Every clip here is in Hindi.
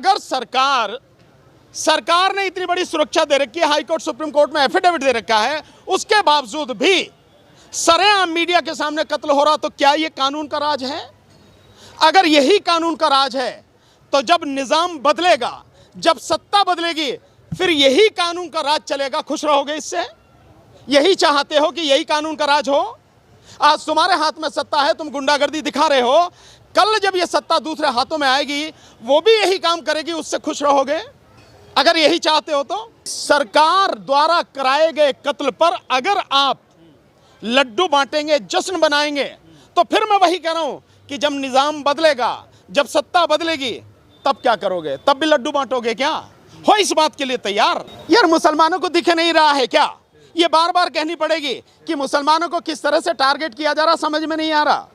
अगर सरकार ने इतनी बड़ी सुरक्षा दे रखी है, हाई कोर्ट सुप्रीम कोर्ट में एफिडेविट दे रखा है, उसके बावजूद भी सरेआम मीडिया के सामने कत्ल हो रहा, तो क्या ये कानून का राज है? अगर यही कानून का राज है तो जब निजाम बदलेगा, जब सत्ता बदलेगी, फिर यही कानून का राज चलेगा। खुश रहोगे इससे? यही चाहते हो कि यही कानून का राज हो? आज तुम्हारे हाथ में सत्ता है, तुम गुंडागर्दी दिखा रहे हो, कल जब ये सत्ता दूसरे हाथों में आएगी वो भी यही काम करेगी, उससे खुश रहोगे? अगर यही चाहते हो तो सरकार द्वारा कराए गए कत्ल पर अगर आप लड्डू बांटेंगे, जश्न बनाएंगे, तो फिर मैं वही कह रहा हूं कि जब निजाम बदलेगा, जब सत्ता बदलेगी, तब क्या करोगे? तब भी लड्डू बांटोगे क्या? हो इस बात के लिए तैयार? यार मुसलमानों को दिख नहीं रहा है क्या? ये बार बार कहनी पड़ेगी कि मुसलमानों को किस तरह से टारगेट किया जा रहा, समझ में नहीं आ रहा।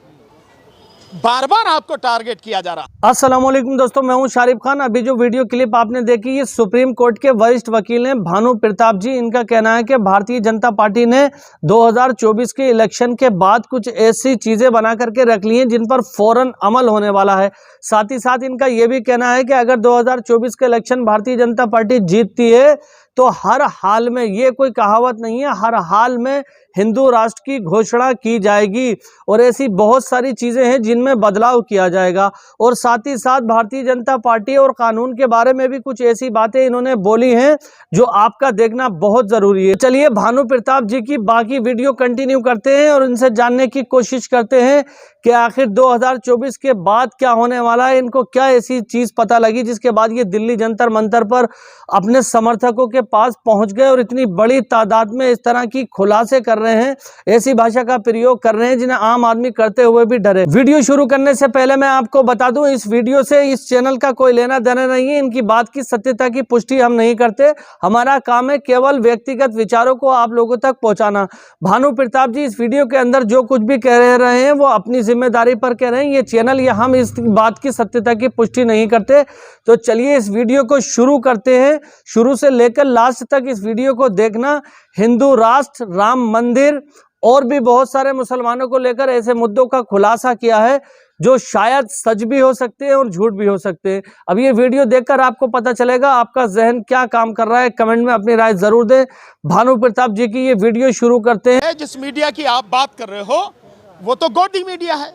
बार बार आपको टारगेट किया जा रहा। अस्सलाम वालेकुम दोस्तों, मैं हूं शारिफ खान। अभी जो वीडियो क्लिप आपने देखी, ये सुप्रीम कोर्ट के वरिष्ठ वकील हैं भानु प्रताप जी। इनका कहना है कि भारतीय जनता पार्टी ने 2024 के इलेक्शन के बाद कुछ ऐसी चीजें बना करके रख ली हैं जिन पर फौरन अमल होने वाला है। साथ ही साथ इनका यह भी कहना है कि अगर 2024 के इलेक्शन भारतीय जनता पार्टी जीतती है तो हर हाल में, ये कोई कहावत नहीं है, हर हाल में हिंदू राष्ट्र की घोषणा की जाएगी और ऐसी बहुत सारी चीजें हैं जिनमें बदलाव किया जाएगा। और साथ ही साथ भारतीय जनता पार्टी और कानून के बारे में भी कुछ ऐसी बातें इन्होंने बोली हैं जो आपका देखना बहुत जरूरी है। चलिए भानु प्रताप जी की बाकी वीडियो कंटिन्यू करते हैं और इनसे जानने की कोशिश करते हैं कि आखिर 2024 के बाद क्या होने वाला है। इनको क्या ऐसी चीज पता लगी जिसके बाद ये दिल्ली जंतर मंतर पर अपने समर्थकों के पास पहुंच गए और इतनी बड़ी तादाद में इस तरह की खुलासे कर रहे हैं, ऐसी भाषा का प्रयोग कर रहे हैं जिन्हें आम आदमी करते हुए भी डरे। वीडियो शुरू करने से पहले मैं आपको बता दूं, इस वीडियो से इस चैनल का कोई लेना देना नहीं है। इनकी बात की सत्यता की पुष्टि हम नहीं करते। हमारा काम है केवल व्यक्तिगत विचारों को आप लोगों तक पहुंचाना। भानु प्रताप जी इस वीडियो के अंदर जो कुछ भी कह रहे हैं वो अपनी जिम्मेदारी पर कह रहे हैं। ये चैनल या हम इस बात की सत्यता की पुष्टि नहीं करते। तो चलिए इस वीडियो को शुरू करते हैं। शुरू से लेकर लास्ट तक इस वीडियो को देखना। हिंदू राष्ट्र, राम मंदिर और भी बहुत सारे मुसलमानों को लेकर ऐसे मुद्दों का खुलासा किया है जो शायद सच भी हो सकते हैं और झूठ भी हो सकते हैं। अब ये वीडियो देखकर आपको पता चलेगा आपका जहन क्या काम कर रहा है। कमेंट में अपनी राय जरूर दें। भानु प्रताप जी की ये वीडियो शुरू करते हैं। जिस मीडिया की आप बात कर रहे हो वो तो गोदी मीडिया है,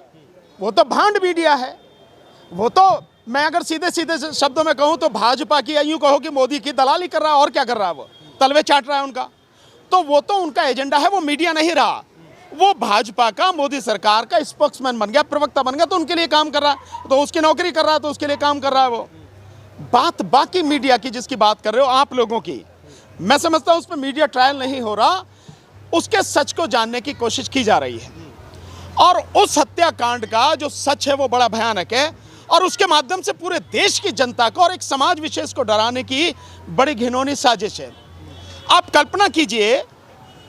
वो तो भांड मीडिया है, वो तो, मैं अगर सीधे सीधे शब्दों में कहूं तो भाजपा की, यूं कहो कि मोदी की दलाली कर रहा है। और क्या कर रहा है? वो तलवे चाट रहा है उनका। तो वो तो उनका एजेंडा है, वो मीडिया नहीं रहा। वो भाजपा का, मोदी सरकार का स्पोक्समैन बन गया, प्रवक्ता बन गया, तो उनके लिए काम कर रहा है, तो उसकी नौकरी कर रहा है, तो उसके लिए काम कर रहा है। वो बात बाकी मीडिया की जिसकी बात कर रहे हो आप लोगों की, मैं समझता हूं उस पर मीडिया ट्रायल नहीं हो रहा, उसके सच को जानने की कोशिश की जा रही है। और उस हत्याकांड का जो सच है वो बड़ा भयानक है और उसके माध्यम से पूरे देश की जनता को और एक समाज विशेष को डराने की बड़ी घिनौनी साजिश है। आप कल्पना कीजिए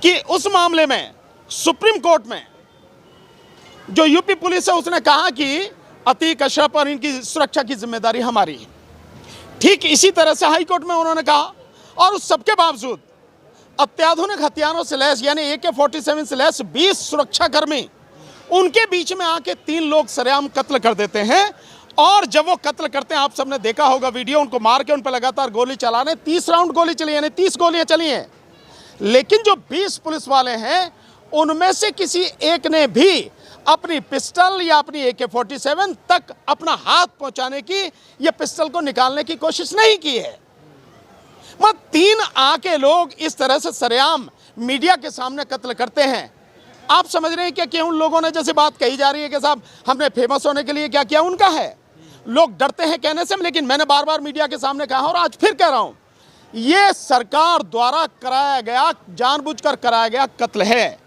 कि उस मामले में सुप्रीम कोर्ट में जो यूपी पुलिस है उसने कहा कि अतीक अशरफ और इनकी सुरक्षा की जिम्मेदारी हमारी है। ठीक इसी तरह से हाई कोर्ट में उन्होंने कहा, और उस सबके बावजूद अत्याधुनिक हथियारों से लैस, यानी AK-47 से लैस 20 सुरक्षाकर्मी, उनके बीच में आके 3 लोग सरेआम कत्ल कर देते हैं। और जब वो कत्ल करते हैं, आप सबने देखा होगा वीडियो, उनको मार के उन पर लगातार गोली चलाने, 30 राउंड गोली चली, यानी 30 गोलियां चली हैं। लेकिन जो 20 पुलिस वाले हैं उनमें से किसी एक ने भी अपनी पिस्टल या अपनी AK-47 तक अपना हाथ पहुंचाने की या पिस्टल को निकालने की कोशिश नहीं की है। 3 आके लोग इस तरह से सरेआम मीडिया के सामने कत्ल करते हैं। आप समझ रहे हैं क्या कि उन लोगों ने, जैसे बात कही जा रही है कि साहब हमने फेमस होने के लिए क्या किया, उनका है, लोग डरते हैं कहने से। लेकिन मैंने बार बार मीडिया के सामने कहा और आज फिर कह रहा हूं, यह सरकार द्वारा कराया गया, जानबूझकर कराया गया कत्ल है।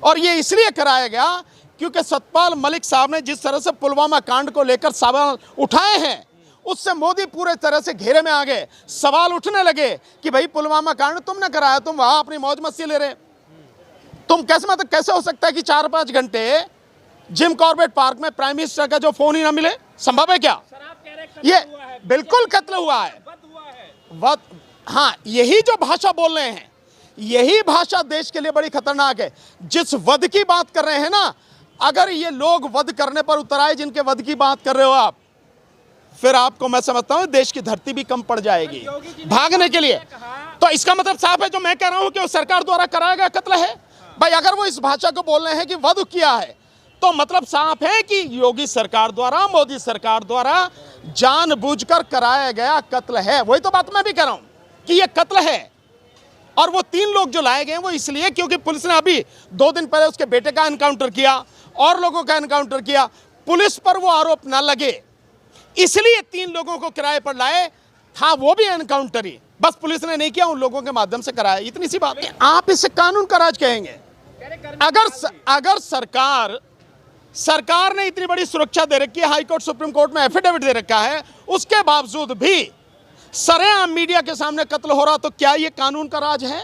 और ये इसलिए कराया गया क्योंकि सतपाल मलिक साहब ने जिस तरह से पुलवामा कांड को लेकर सवाल उठाए हैं, उससे मोदी पूरे तरह से घेरे में आ गए। सवाल उठने लगे कि भाई पुलवामा कांड तुमने कराया, तुम वहां अपनी मौज मस्ती ले रहे, तुम कैसे, मतलब कैसे हो सकता है कि 4-5 घंटे जिम कॉर्बेट पार्क में प्राइम मिनिस्टर का जो फोन ही ना मिले? संभव है क्या? ये बिल्कुल कत्ल हुआ है। हाँ, यही जो भाषा बोल रहे हैं, यही भाषा देश के लिए बड़ी खतरनाक है। जिस वध की बात कर रहे हैं ना, अगर ये लोग वध करने पर उतर आए जिनके वध की बात कर रहे हो आप, फिर आपको मैं समझता हूं देश की धरती भी कम पड़ जाएगी भागने के लिए। तो इसका मतलब साफ है, जो मैं कह रहा हूं कि वो सरकार द्वारा कराया गया कत्ल है। भाई अगर वो इस भाषा को बोल रहे हैं कि वध किया है, तो मतलब साफ है कि योगी सरकार द्वारा, मोदी सरकार द्वारा जानबूझकर कराया गया कत्ल है। वही तो बात मैं भी कह रहा हूं कि ये कत्ल है। और वो 3 लोग जो लाए गए वो इसलिए क्योंकि पुलिस ने अभी 2 दिन पहले उसके बेटे का एनकाउंटर किया और लोगों का एनकाउंटर किया। पुलिस पर वो आरोप ना लगे इसलिए 3 लोगों को किराए पर लाए, था वो भी एनकाउंटर ही, बस पुलिस ने नहीं किया, उन लोगों के माध्यम से कराया। इतनी सी बात है। आप इसे कानून का राज कहेंगे? अगर सरकार ने इतनी बड़ी सुरक्षा दे रखी है, हाई कोर्ट सुप्रीम कोर्ट में एफिडेविट दे रखा है, उसके बावजूद भी सरेआम मीडिया के सामने कत्ल हो रहा, तो क्या ये कानून का राज है?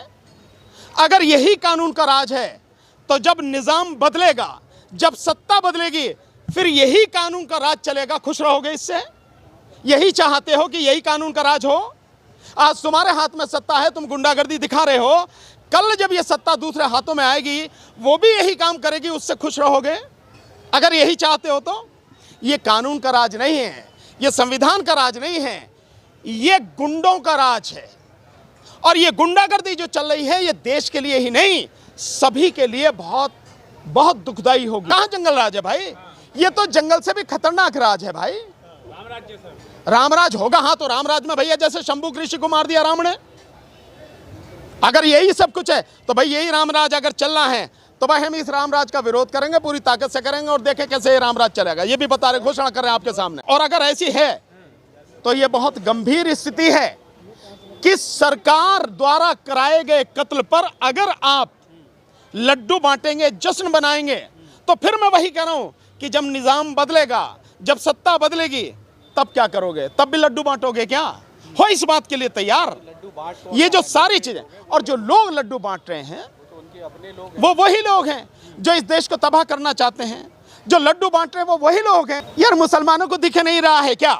अगर यही कानून का राज है तो जब निजाम बदलेगा, जब सत्ता बदलेगी, फिर यही कानून का राज चलेगा। खुश रहोगे इससे? यही चाहते हो कि यही कानून का राज हो? आज तुम्हारे हाथ में सत्ता है, तुम गुंडागर्दी दिखा रहे हो, कल जब ये सत्ता दूसरे हाथों में आएगी वो भी यही काम करेगी, उससे खुश रहोगे? अगर यही चाहते हो तो ये कानून का राज नहीं है, ये संविधान का राज नहीं है, ये गुंडों का राज है। और ये गुंडागर्दी जो चल रही है ये देश के लिए ही नहीं, सभी के लिए बहुत बहुत दुखदाई होगी। कहाँ जंगल राज है भाई? ये तो जंगल से भी खतरनाक राज है भाई। रामराज होगा? हाँ, तो रामराज में भैया जैसे शंभू ऋषि को मार दिया राम ने, अगर यही सब कुछ है तो भाई यही रामराज अगर चलना है तो भाई हम इस रामराज का विरोध करेंगे, पूरी ताकत से करेंगे और देखें कैसे ये रामराज चलेगा। ये भी बता रहे, घोषणा कर रहे हैं आपके सामने। और अगर ऐसी है तो ये बहुत गंभीर स्थिति है कि सरकार द्वारा कराए गए कत्ल पर अगर आप लड्डू बांटेंगे, जश्न बनाएंगे, तो फिर मैं वही कह रहा हूं कि जब निजाम बदलेगा, जब सत्ता बदलेगी, तब क्या करोगे? तब भी लड्डू बांटोगे क्या? हो इस बात के लिए तैयार? ये जो सारी चीजें, और जो लोग लड्डू बांट रहे हैं वो वही लोग हैं जो इस देश को तबाह करना चाहते हैं। जो लड्डू बांट रहे हैं वो वही लोग हैं। यार मुसलमानों को दिख नहीं रहा है क्या?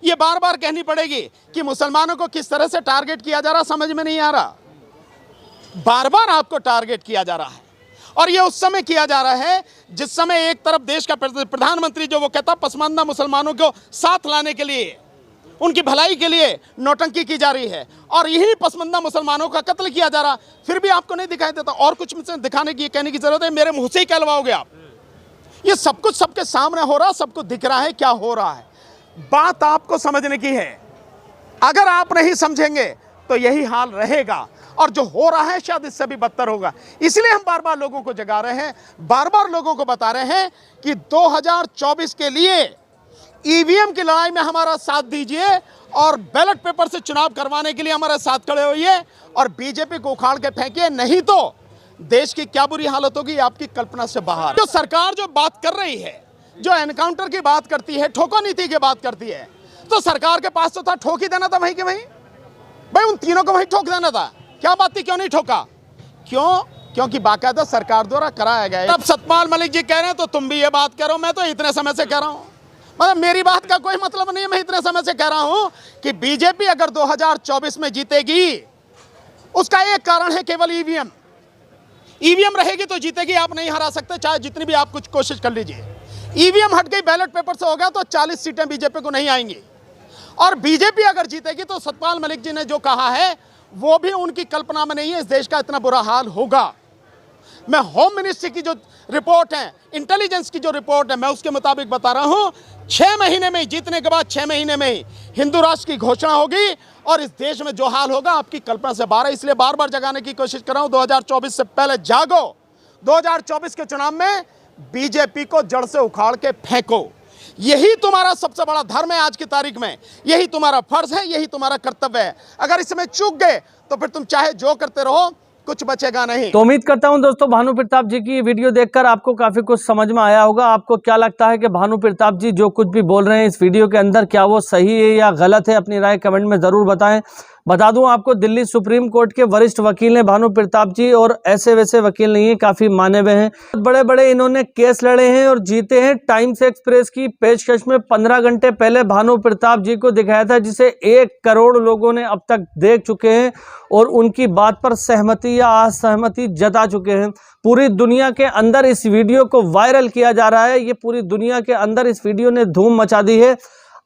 ये बार बार कहनी पड़ेगी कि मुसलमानों को किस तरह से टारगेट किया जा रहा, समझ में नहीं आ रहा। बार बार आपको टारगेट किया जा रहा है और ये उस समय किया जा रहा है जिस समय एक तरफ देश का प्रधानमंत्री जो वो कहता पसमानदा मुसलमानों को साथ लाने के लिए, उनकी भलाई के लिए नौटंकी की जा रही है, और यही पसमानदा मुसलमानों का कत्ल किया जा रहा, फिर भी आपको नहीं दिखाई देता। और कुछ मुझसे दिखाने की, कहने की जरूरत है? मेरे मुंह से ही कहलवाओगे आप? ये सब कुछ सबके सामने हो रहा, सबको दिख रहा है क्या हो रहा है। बात आपको समझने की है। अगर आप नहीं समझेंगे तो यही हाल रहेगा, और जो हो रहा है शायद इससे भी बदतर होगा। इसलिए हम बार बार लोगों को जगा रहे हैं, बार बार लोगों को बता रहे हैं कि 2024 के लिए ईवीएम की लड़ाई में हमारा साथ दीजिए और बैलेट पेपर से चुनाव करवाने के लिए हमारे साथ खड़े होइए और बीजेपी को उखाड़ के फेंकिए, नहीं तो देश की क्या बुरी हालत होगी आपकी कल्पना से बाहर। जो सरकार जो बात कर रही है, जो एनकाउंटर की बात करती है, ठोको नीति की बात करती है, तो सरकार के पास तो था, ठोक ही देना था वहीं के वहीं। भाई उन तीनों को वहीं ठोक देना था। क्या बात थी, क्यों नहीं ठोका? क्यों? क्योंकि बाकायदा सरकार द्वारा कराया गया। अब सतपाल मलिक जी कह रहे हैं तो तुम भी ये बात कह रहे हो, मैं तो इतने समय से कह रहा हूं। मतलब मेरी बात का कोई मतलब नहीं है, मैं इतने समय से कह रहा हूं कि बीजेपी अगर 2024 में जीतेगी उसका एक कारण है केवल ईवीएम। ईवीएम रहेगी तो जीतेगी, आप नहीं हरा सकते चाहे जितनी भी आप कुछ कोशिश कर लीजिए। ईवीएम हट गई, बैलेट पेपर से हो गया तो 40 सीटें बीजेपी को नहीं आएंगी। और बीजेपी अगर जीतेगी तो सतपाल मलिक जी ने जो कहा है वो भी उनकी कल्पना में नहीं है, इस देश का इतना बुरा हाल होगा। मैं होम मिनिस्ट्री की जो रिपोर्ट है, इंटेलिजेंस की जो रिपोर्ट है, मैं उसके मुताबिक बता रहा हूं 6 महीने में, जीतने के बाद 6 महीने में ही हिंदू राष्ट्र की घोषणा होगी और इस देश में जो हाल होगा आपकी कल्पना से बाहर है। इसलिए बार बार जगाने की कोशिश कर रहा हूं, 2024 से पहले जागो। 2024 के चुनाव में बीजेपी को जड़ से उखाड़ के फेंको। यही तुम्हारा सबसे बड़ा धर्म है आज की तारीख में, यही तुम्हारा फर्ज है, यही तुम्हारा कर्तव्य है। अगर इसमें चूक गए तो फिर तुम चाहे जो करते रहो, कुछ बचेगा नहीं। तो उम्मीद करता हूं दोस्तों भानु प्रताप जी की वीडियो देखकर आपको काफी कुछ समझ में आया होगा। आपको क्या लगता है कि भानु प्रताप जी जो कुछ भी बोल रहे हैं इस वीडियो के अंदर, क्या वो सही है या गलत है? अपनी राय कमेंट में जरूर बताएं। बता दूं आपको, दिल्ली सुप्रीम कोर्ट के वरिष्ठ वकील हैं भानु प्रताप जी, और ऐसे वैसे वकील नहीं है, काफी माने हुए हैं। बहुत बड़े बड़े इन्होंने केस लड़े हैं और जीते हैं। टाइम्स एक्सप्रेस की पेशकश में 15 घंटे पहले भानु प्रताप जी को दिखाया था, जिसे 1 करोड़ लोगों ने अब तक देख चुके हैं और उनकी बात पर सहमति या असहमति जता चुके हैं। पूरी दुनिया के अंदर इस वीडियो को वायरल किया जा रहा है, ये पूरी दुनिया के अंदर इस वीडियो ने धूम मचा दी है।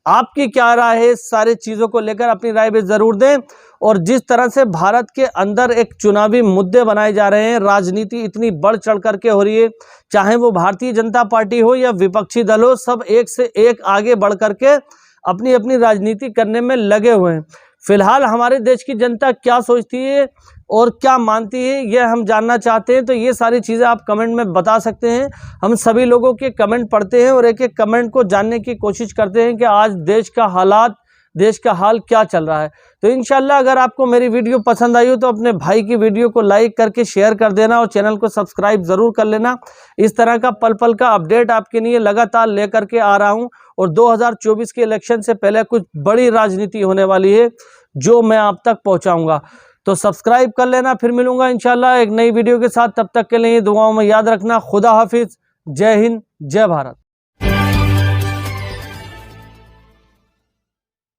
आपकी क्या राय है इस सारी चीज़ों को लेकर, अपनी राय भी ज़रूर दें। और जिस तरह से भारत के अंदर एक चुनावी मुद्दे बनाए जा रहे हैं, राजनीति इतनी बढ़ चढ़ करके हो रही है, चाहे वो भारतीय जनता पार्टी हो या विपक्षी दल हो, सब एक से एक आगे बढ़ करके अपनी अपनी राजनीति करने में लगे हुए हैं। फिलहाल हमारे देश की जनता क्या सोचती है और क्या मानती है, यह हम जानना चाहते हैं। तो ये सारी चीज़ें आप कमेंट में बता सकते हैं। हम सभी लोगों के कमेंट पढ़ते हैं और एक एक कमेंट को जानने की कोशिश करते हैं कि आज देश का हाल क्या चल रहा है। तो इंशाल्लाह अगर आपको मेरी वीडियो पसंद आई हो तो अपने भाई की वीडियो को लाइक करके शेयर कर देना और चैनल को सब्सक्राइब ज़रूर कर लेना। इस तरह का पल पल का अपडेट आपके लिए लगातार लेकर के आ रहा हूं। और 2024 के इलेक्शन से पहले कुछ बड़ी राजनीति होने वाली है जो मैं आप तक पहुंचाऊंगा। तो सब्सक्राइब कर लेना। फिर मिलूंगा इंशाल्लाह एक नई वीडियो के साथ। तब तक के लिए दुआओं में याद रखना। खुदा हाफिज। जय हिंद, जय भारत।